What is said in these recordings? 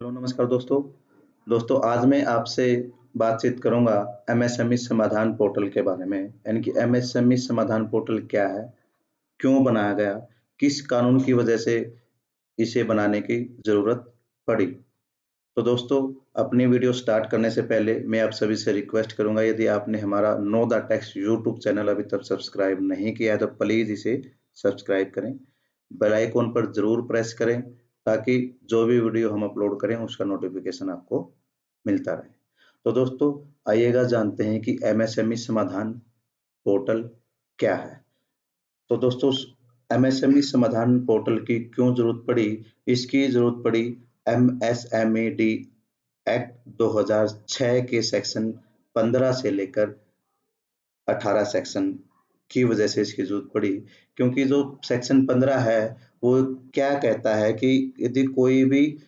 Hello नमस्कार दोस्तों। आज मैं आपसे बातचीत करूंगा एमएसएमई समाधान पोर्टल के बारे में। यानी कि एमएसएमई समाधान पोर्टल क्या है, क्यों बनाया गया, किस कानून की वजह से इसे बनाने की जरूरत पड़ी। तो दोस्तों, अपनी वीडियो स्टार्ट करने से पहले मैं आप सभी से रिक्वेस्ट करूंगा, यदि आपने हमारा know the text YouTube channel अभी तक सब्सक्राइब नहीं किया है तो प्लीज इसे सब्सक्राइब करें, बेल आइकॉन पर जरूर प्रेस करें ताकि जो भी वीडियो हम अपलोड करें उसका नोटिफिकेशन आपको मिलता रहे। तो दोस्तों, आइएगा जानते हैं कि एमएसएमई समाधान पोर्टल क्या है। तो दोस्तों, एमएसएमई समाधान पोर्टल की क्यों जरूरत पड़ी? इसकी जरूरत पड़ी एमएसएमईडी एक्ट 2006 के सेक्शन 15 से लेकर 18 सेक्शन की वजह से इसकी जरूरत पड़ी। क्योंकि जो सेक्शन 15 है वो क्या कहता है कि यदि कोई भी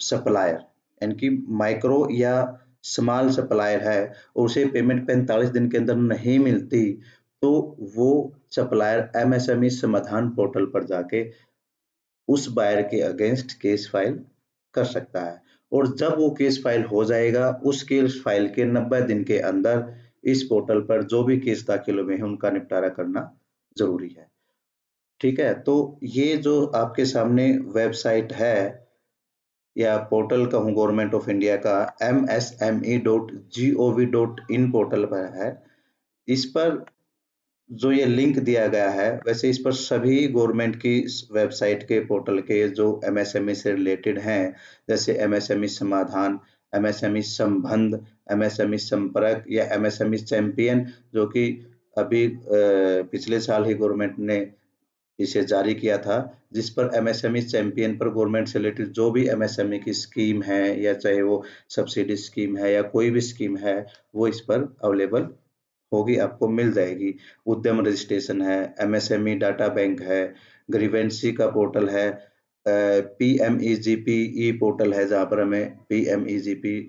सप्लायर यानी कि माइक्रो या स्मॉल सप्लायर है और उसे पेमेंट 45 दिन के अंदर नहीं मिलती तो वो सप्लायर एमएसएमई समाधान पोर्टल पर जाके उस बायर के अगेंस्ट केस फाइल कर सकता है। और जब वो केस फाइल हो जाएगा, उस केस फाइल के 90 दिन के अंदर इस पोर्टल पर जो भी केस दाखिल हुए हैं उनका निपटारा करना जरूरी है। ठीक है, तो ये जो आपके सामने वेबसाइट है या पोर्टल कहूँ गवर्नमेंट ऑफ इंडिया का msme.gov.in पोर्टल पर है। इस पर जो ये लिंक दिया गया है, वैसे इस पर सभी गवर्नमेंट की वेबसाइट के पोर्टल के जो एमएसएमई से रिलेटेड हैं, जैसे एमएसएमई समाधान, एमएसएमई संबंध, एमएसएमई संपर्क या एमएसएमई चैंपियन, जो कि अभी पिछले साल ही गवर्नमेंट ने इसे जारी किया था, जिस पर एमएसएमई चैंपियन पर गवर्नमेंट से रिलेटेड जो भी एमएसएमई की स्कीम है या चाहे वो सब्सिडी स्कीम है या कोई भी स्कीम है वो इस पर अवेलेबल होगी, आपको मिल जाएगी। उद्यम रजिस्ट्रेशन है, एमएसएमई डाटा बैंक है, ग्रीवेंसी का पोर्टल है, पीएमईजीपी ई पोर्टल है जहाँ पर हमें पीएमईजीपी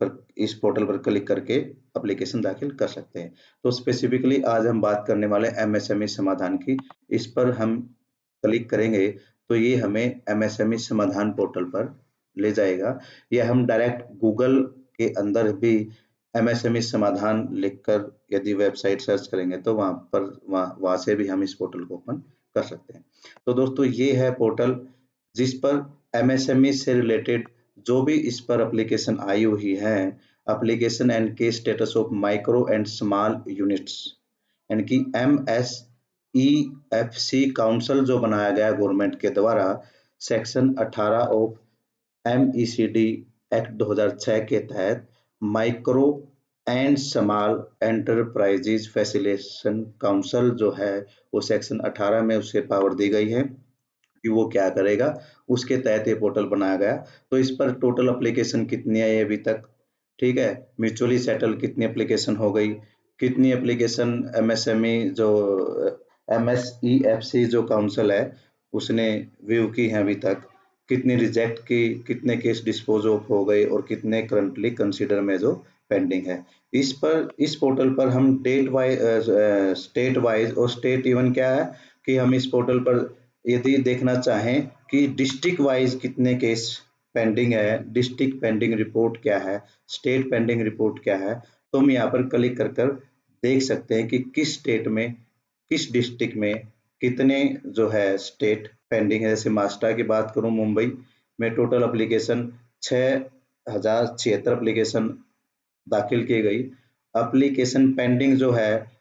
पर इस पोर्टल पर क्लिक करके एप्लीकेशन दाखिल कर सकते हैं। तो स्पेसिफिकली आज हम बात करने वाले एमएसएमई समाधान की। इस पर हम क्लिक करेंगे तो ये हमें एमएसएमई समाधान पोर्टल पर ले जाएगा, या हम डायरेक्ट गूगल के अंदर भी एमएसएमई समाधान लिखकर यदि वेबसाइट सर्च करेंगे तो वहां से भी हम इस पोर्टल को ओपन कर सकते हैं। तो दोस्तों, ये है पोर्टल जिस पर एमएसएमई से रिलेटेड जो भी इस पर एप्लीकेशन आई हुई है, application and case status of micro and small units, यानी कि एमएसईएफसी काउंसिल जो बनाया गया गवर्नमेंट के द्वारा सेक्शन 18 ऑफ एमईसीडी एक्ट 2006 के तहत micro and small enterprises facilitation council जो है वो सेक्शन 18 में उसे पावर दी गई है कि वो क्या करेगा, उसके तहत ये पोर्टल बनाया गया। तो इस पर टोटल एप्लीकेशन कितनी आई अभी तक, ठीक है, म्यूचुअली सेटल कितनी एप्लीकेशन हो गई, कितनी एप्लीकेशन एमएसएमई जो एमएसईएफसी जो काउंसिल है उसने व्यू की है अभी तक, कितनी रिजेक्ट की, कितने केस डिस्पोज ऑफ हो गए और कितने करंटली कंसीडर में जो पेंडिंग है। इस पोर्टल पर हम डेट वाइज, स्टेट वाइज और स्टेट इवन क्या है कि हम इस पोर्टल पर यदि देखना चाहें कि डिस्ट्रिक्ट वाइज कितने केस पेंडिंग है, डिस्ट्रिक्ट पेंडिंग रिपोर्ट क्या है, स्टेट पेंडिंग रिपोर्ट क्या है, तो हम यहाँ पर क्लिक कर देख सकते हैं कि किस स्टेट में, किस डिस्ट्रिक्ट में कितने जो है स्टेट पेंडिंग है। जैसे महाराष्ट्र की बात करूं, मुंबई में टोटल एप्लीकेशन 6076 एप्लीकेशन दाखिल की गई। एप्लीकेशन पेंडिंग जो है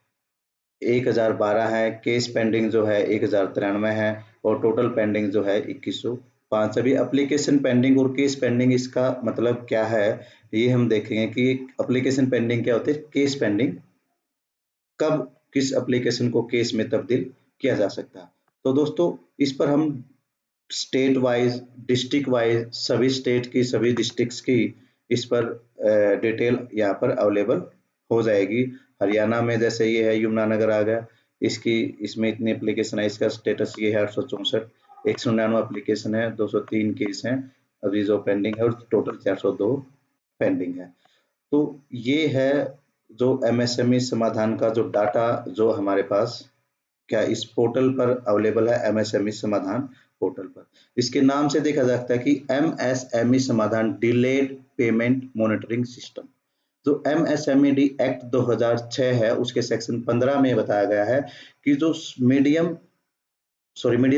1012 है, केस पेंडिंग जो है 1093 है और टोटल पेंडिंग जो है 2105। अभी एप्लीकेशन पेंडिंग और केस पेंडिंग इसका मतलब क्या है ये हम देखेंगे कि एप्लीकेशन पेंडिंग क्या होती है, केस पेंडिंग कब किस एप्लीकेशन को केस में तब्दील किया जा सकता है। तो दोस्तों, इस पर हम स्टेट वाइज, डिस्ट्रिक्ट वाइज, सभी स्टेट की, सभी डिस्ट्रिक्ट्स की इस पर डिटेल यहाँ पर अवेलेबल हो जाएगी। हरियाणा में जैसे ये है, यमुनानगर आ गया, इसकी इसमें इतनी एप्लीकेशन है, इसका स्टेटस ये है 864, 199 एप्लीकेशन है, 203 केस हैं अभी जो पेंडिंग है और टोटल 402 पेंडिंग है। तो ये है जो एमएसएमई समाधान का जो डाटा जो हमारे पास क्या इस पोर्टल पर अवेलेबल है, एमएसएमई समाधान पोर्टल पर। इसके नाम से देखा जा सकता है कि MSME समाधान डिलेड पेमेंट मॉनिटरिंग सिस्टम। जो MSMED एक्ट 2006 है उसके सेक्शन 15 में बताया गया है कि जो मीडियम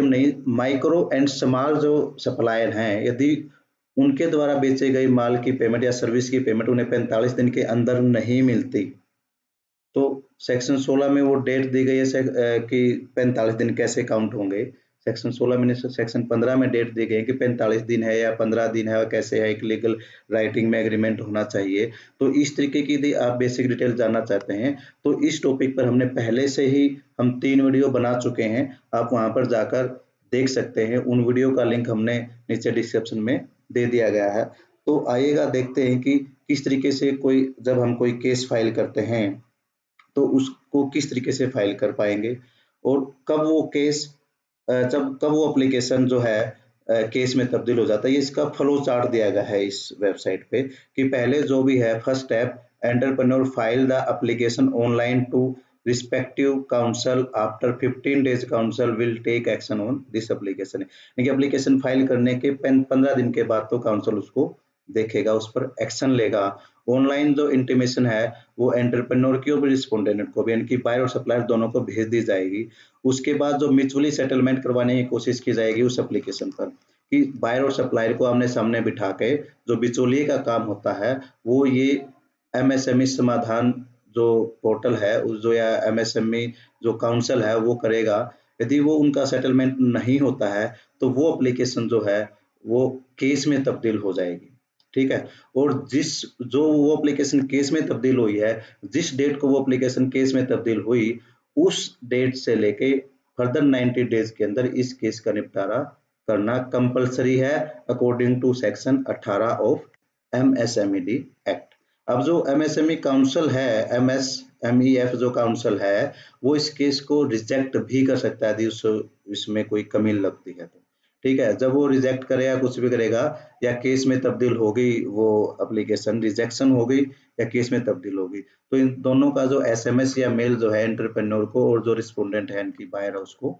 नहीं, माइक्रो एंड स्मॉल जो सप्लायर हैं, यदि उनके द्वारा बेचे गए माल की पेमेंट या सर्विस की पेमेंट उन्हें 45 दिन के अंदर नहीं मिलती, तो सेक्शन 16 में वो डेट दी गई है कि 45 दिन कैसे काउंट होंगे। सेक्शन 16 में सेक्शन 15 में डेट दी गई है कि 45 दिन है या 15 दिन है और कैसे है, एक लीगल राइटिंग में एग्रीमेंट होना चाहिए। तो इस तरीके की यदि आप बेसिक डिटेल जानना चाहते हैं तो इस टॉपिक पर हमने पहले से ही हम 3 वीडियो बना चुके हैं, आप वहां पर जाकर देख सकते हैं। उन वीडियो का लिंक हमने नीचे डिस्क्रिप्शन में दे दिया गया है। तो आइएगा देखते हैं कि किस तरीके से जब हम कोई केस फाइल करते हैं तो उसको किस तरीके से फाइल कर पाएंगे और कब वो एप्लीकेशन जो है केस में तब्दील हो जाता है। ये इसका फ्लो चार्ट दिया गया है इस वेबसाइट पे कि पहले जो भी है, first step, entrepreneur file the application online to respective council after 15 days council will take action on this application. यानी एप्लीकेशन फाइल करने के 15 दिन के बाद तो काउंसिल उसको देखेगा, उस पर एक्शन लेगा। ऑनलाइन जो इंटीमेशन है वो एंटरप्रेन्योर की और रिस्पोंडेंट को भी, यानी कि बायर और सप्लायर दोनों को भेज दी जाएगी। उसके बाद जो म्यूचुअली सेटलमेंट करवाने की कोशिश की जाएगी उस एप्लीकेशन पर, कि बायर और सप्लायर को आमने सामने बिठा के जो बिचौलिए का काम होता है वो ये MSME समाधान जो पोर्टल है उस जो या MSME जो काउंसिल है वो करेगा। यदि वो उनका सेटलमेंट नहीं होता है तो वो एप्लीकेशन जो है वो केस में तब्दील हो जाएगी, ठीक है। और जो वो एप्लीकेशन केस में तब्दील हुई है, जिस डेट को वो एप्लीकेशन केस में तब्दील हुई, उस डेट से लेके फर्दर 90 डेज के अंदर इस केस का निपटारा करना कंपलसरी है according to section 18 of MSMED act. अब जो MSME काउंसिल है, MSMEF जो काउंसिल है, वो इस केस को रिजेक्ट भी कर सकता है यदि इसमें कोई कमी लगती है तो, ठीक है। जब वो रिजेक्ट करेगा, कुछ भी करेगा, या केस में तब्दील हो गई, वो एप्लीकेशन रिजेक्शन हो गई या केस में तब्दील हो गई, तो इन दोनों का जो SMS या मेल जो है एंटरप्रेन्योर को और जो रिस्पोंडेंट है इनकी बायर है उसको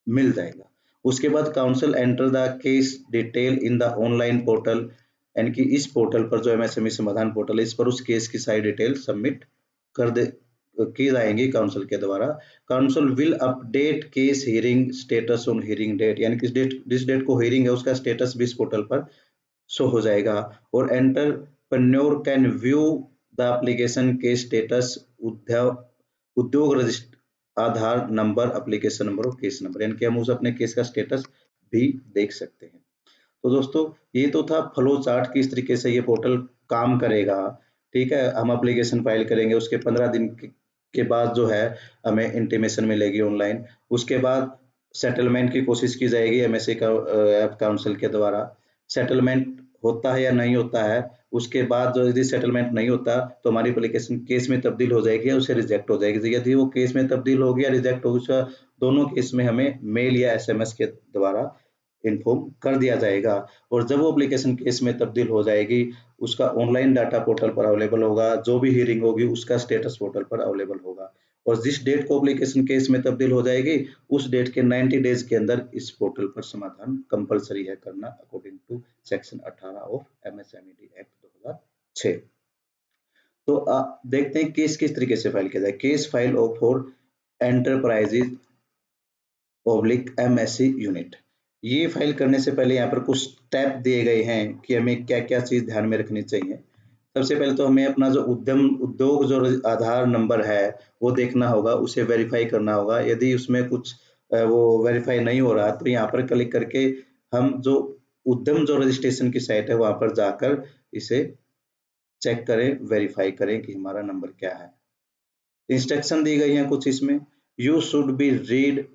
मिल जाएगा। उसके बाद council enter the case detail in the online portal, यानी कि इस पोर्टल पर जो MSME समाधान पोर्टल है इस पर उस केस की सारी डिटेल सबमिट कर दे की जाएंगी काउंसिल के द्वारा। Council will update case hearing status on hearing date, यानी कि जिस डेट को हियरिंग है उसका स्टेटस भी इस पोर्टल पर शो हो जाएगा। और entrepreneur can view the application के स्टेटस, उद्योग रजिस्टर आधार नंबर, एप्लीकेशन नंबर और केस नंबर, यानी कि हम उस अपने केस का स्टेटस भी देख सकते हैं। तो दोस्तों ये तो था फ्लो चार्ट, किस तरीके से ये पोर्टल काम करेगा, ठीक है। हम एप्लीकेशन फाइल करेंगे, उसके 15 दिन के बाद जो है हमें इंटीमेशन मिलेगी ऑनलाइन। उसके बाद सेटलमेंट की कोशिश की जाएगी MSME काउंसिल के द्वारा। सेटलमेंट होता है या नहीं होता है, उसके बाद जो यदि सेटलमेंट नहीं होता तो हमारी एप्लीकेशन केस में तब्दील हो जाएगी या उसे रिजेक्ट हो जाएगी। यदि वो केस में तब्दील होगी या रिजेक्ट होगी, दोनों केस में हमें मेल या SMS के द्वारा इन्फॉर्म कर दिया जाएगा। और जब वो एप्लीकेशन केस में तब्दील हो जाएगी, उसका ऑनलाइन डाटा पोर्टल पर अवेलेबल होगा, जो भी हियरिंग होगी उसका स्टेटस पोर्टल पर अवेलेबल होगा। और जिस डेट को एप्लीकेशन केस में तब्दील हो जाएगी उस डेट के 90 डेज के अंदर इस पोर्टल पर समाधान कंपलसरी है करना according to section 18 of MSMED act 2006। तो देखते हैं केस किस तरीके से फाइल किया जाए। Case file for enterprises MSE unit. ये फाइल करने से पहले यहाँ पर कुछ स्टेप दिए गए हैं कि हमें क्या क्या चीज ध्यान में रखनी चाहिए। सबसे पहले तो हमें अपना जो उद्योग जो आधार नंबर है वो देखना होगा, उसे वेरीफाई करना होगा। यदि उसमें कुछ वो वेरीफाई नहीं हो रहा तो यहाँ पर क्लिक करके हम जो उद्यम जो रजिस्ट्रेशन की साइट है वहां पर जाकर इसे चेक करें, वेरीफाई करें कि हमारा नंबर क्या है। इंस्ट्रक्शन दी गई है कुछ इसमें, you should be read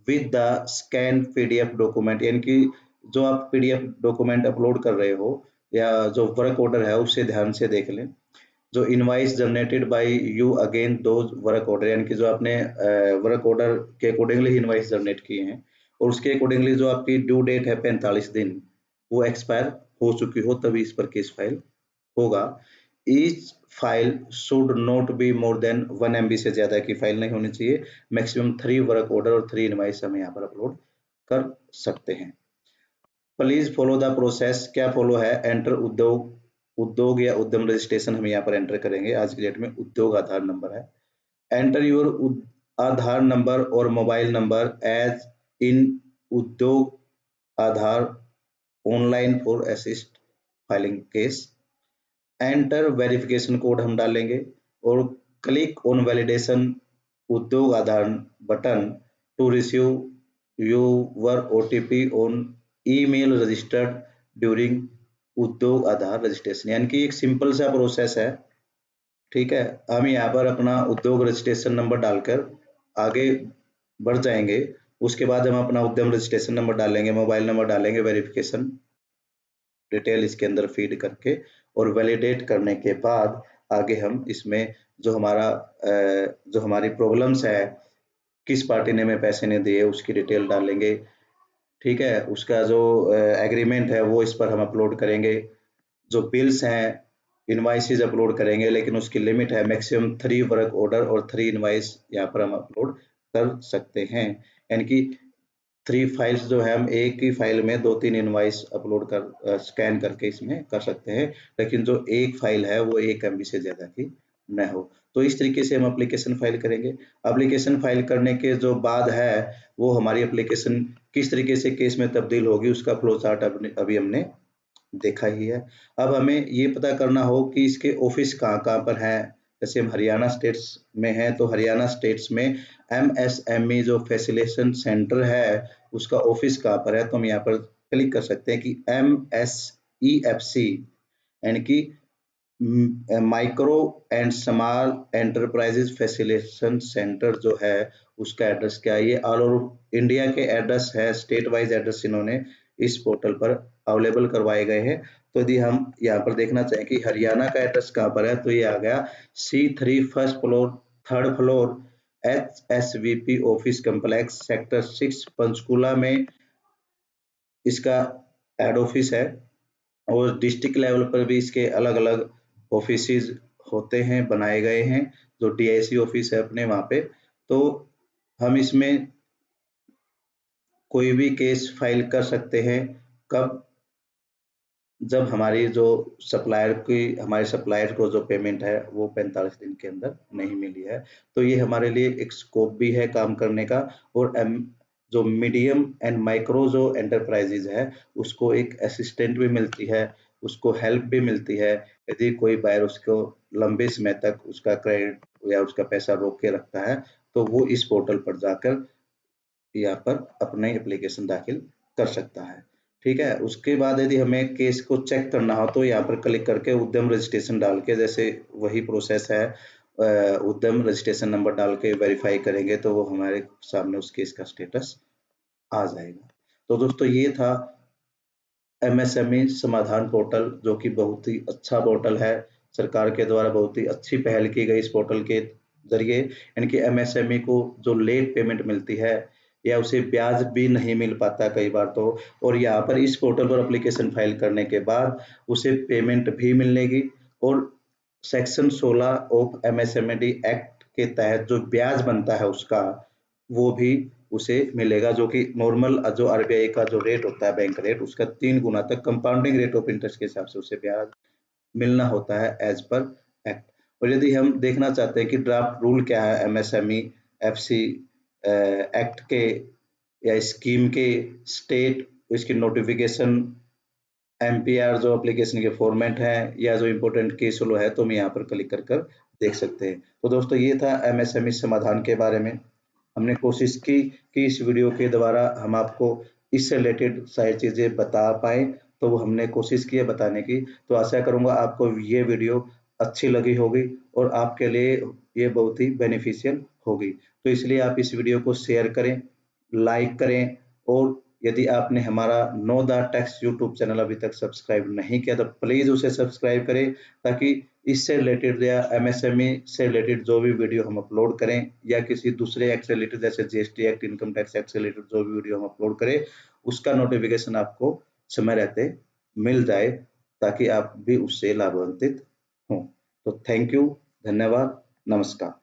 with the scan PDF document, यानी कि जो आप PDF डॉक्यूमेंट अपलोड कर रहे हो या जो वर्क ऑर्डर है उसे ध्यान से देख लें। जो invoice generated by you again दो वर्क ऑर्डर, यानी कि जो आपने वर्क ऑर्डर के अकॉर्डिंगली इनवाइस जनरेट किए हैं और उसके अकॉर्डिंगली जो आपकी ड्यू डेट है 45 दिन वो एक्सपायर हो चुकी हो तभी इस पर केस फाइल होगा। Each file should not be more than 1 MB से ज्यादा की फाइल नहीं होनी चाहिए। मैक्सिमम 3 वर्क ऑर्डर और 3 इनवाइस हम यहाँ पर अपलोड कर सकते हैं। Please follow the process. क्या फॉलो है? एंटर उद्योग या उद्यम रजिस्ट्रेशन हम यहाँ पर एंटर करेंगे। आज की डेट में उद्योग आधार नंबर है। एंटर योर आधार नंबर और mobile number as in Udyog Aadhaar online for assist filing case. Enter verification code हम डालेंगे और click on validation Udyog Aadhaar button to receive your OTP on email registered during Udyog Aadhaar registration. यानी कि एक सिंपल सा प्रोसेस है, ठीक है। हम यहाँ पर अपना उद्योग रजिस्ट्रेशन नंबर डालकर आगे बढ़ जाएंगे। उसके बाद हम अपना उद्यम रजिस्ट्रेशन नंबर डालेंगे, मोबाइल नंबर डालेंगे, वेरिफिकेशन डिटेल इसके अंदर फीड करके और वैलिडेट करने के बाद आगे हम इसमें जो हमारी प्रॉब्लम्स है, किस पार्टी ने हमें पैसे नहीं दिए, उसकी डिटेल डालेंगे, ठीक है। उसका जो एग्रीमेंट है वो इस पर हम अपलोड करेंगे। जो बिल्स हैं, इनवाइसेज अपलोड करेंगे, लेकिन उसकी लिमिट है मैक्सिमम 3 वर्क ऑर्डर और 3 इनवाइस यहाँ पर हम अपलोड कर सकते हैं। यानी कि 3 फाइल्स जो है हम एक ही फाइल में 2-3 इनवाइस अपलोड कर स्कैन करके इसमें कर सकते हैं, लेकिन जो एक फाइल है वो 1 MB से ज्यादा की न हो। तो इस तरीके से हम एप्लीकेशन फाइल करेंगे। एप्लीकेशन फाइल करने के जो बाद है वो हमारी एप्लीकेशन किस तरीके से केस में तब्दील होगी उसका फ्लो चार्ट अभी हमने देखा ही है। अब हमें ये पता करना हो कि इसके ऑफिस कहाँ पर है। जैसे हम हरियाणा स्टेट्स में हैं तो हरियाणा स्टेट्स में MSME जो फैसिलिटेशन सेंटर है उसका ऑफिस कहाँ पर है, तो हम यहाँ पर क्लिक कर सकते हैं कि MSEFC यानी कि micro and small enterprises facilitation centre जो है उसका एड्रेस क्या है। ये ऑल ओवर इंडिया के एड्रेस है, स्टेट वाइज एड्रेस इन्होंने इस पोर्टल पर अवेलेबल करवाए गए हैं। तो यदि हम यहाँ पर देखना चाहें कि हरियाणा का एड्रेस कहाँ पर है तो ये आ गया C3 first floor 3rd floor HSVP office complex sector 6 Panchkula में इसका हेड ऑफिस है। और डिस्ट्रिक्ट लेवल पर भी इसके अलग अलग ऑफिसेज होते हैं, बनाए गए हैं। जो DIC ऑफिस है अपने वहाँ पे, तो हम इसमें कोई भी केस फाइल कर सकते हैं। कब? जब हमारी जो हमारे सप्लायर को जो पेमेंट है वो 45 दिन के अंदर नहीं मिली है। तो ये हमारे लिए एक स्कोप भी है काम करने का। और जो मीडियम एंड माइक्रो जो एंटरप्राइजेज है उसको एक असिस्टेंट भी मिलती है, उसको हेल्प भी मिलती है। यदि कोई बायर उसको लंबे समय तक उसका क्रेडिट या उसका पैसा रोक के रखता है तो वो इस पोर्टल पर जाकर यहाँ पर अपने एप्लीकेशन दाखिल कर सकता है, ठीक है। उसके बाद यदि हमें केस को चेक करना हो तो यहाँ पर क्लिक करके उद्यम रजिस्ट्रेशन डाल के, जैसे वही प्रोसेस है, उद्यम रजिस्ट्रेशन नंबर डाल के वेरीफाई करेंगे तो वो हमारे सामने उस केस का स्टेटस आ जाएगा। तो दोस्तों ये था MSME समाधान पोर्टल, जो कि बहुत ही अच्छा पोर्टल है। सरकार के द्वारा बहुत ही अच्छी पहल की गई इस पोर्टल के जरिए। यानी कि MSME को जो लेट पेमेंट मिलती है या उसे ब्याज भी नहीं मिल पाता कई बार तो, और यहाँ पर इस पोर्टल पर एप्लीकेशन फाइल करने के बाद उसे पेमेंट भी मिलेगी। और सेक्शन 16 ऑफ MSMED एक्ट के तहत जो ब्याज बनता है उसका वो भी उसे मिलेगा, जो कि नॉर्मल जो RBI का जो रेट होता है बैंक रेट उसका 3 गुना तक कंपाउंडिंग रेट ऑफ इंटरेस्ट के हिसाब से उसे ब्याज मिलना होता है एज पर एक्ट। और यदि हम देखना चाहते हैं कि ड्राफ्ट रूल क्या है MSME FC एक्ट के या स्कीम के, स्टेट इसकी नोटिफिकेशन MPR जो एप्लीकेशन के फॉर्मेट है या जो इम्पोर्टेंट केस फ्लो है, तो हम यहाँ पर क्लिक कर देख सकते हैं। तो दोस्तों ये था MSME समाधान के बारे में। हमने कोशिश की कि इस वीडियो के द्वारा हम आपको इससे रिलेटेड सारी चीज़ें बता पाए, तो वो हमने कोशिश की है बताने की। तो आशा करूँगा आपको ये वीडियो अच्छी लगी होगी और आपके लिए ये बहुत ही बेनिफिशियल होगी। तो इसलिए आप इस वीडियो को शेयर करें, लाइक करें, और यदि आपने हमारा know the tax YouTube channel अभी तक सब्सक्राइब नहीं किया तो प्लीज़ उसे सब्सक्राइब करें, ताकि इससे रिलेटेड या MSME से रिलेटेड जो भी वीडियो हम अपलोड करें या किसी दूसरे एक्ट से रिलेटेड जैसे GST act, income tax act से रिलेटेड जो भी वीडियो हम अपलोड करें उसका नोटिफिकेशन आपको समय रहते मिल जाए, ताकि आप भी उससे लाभान्वित हों। तो थैंक यू, धन्यवाद, नमस्कार।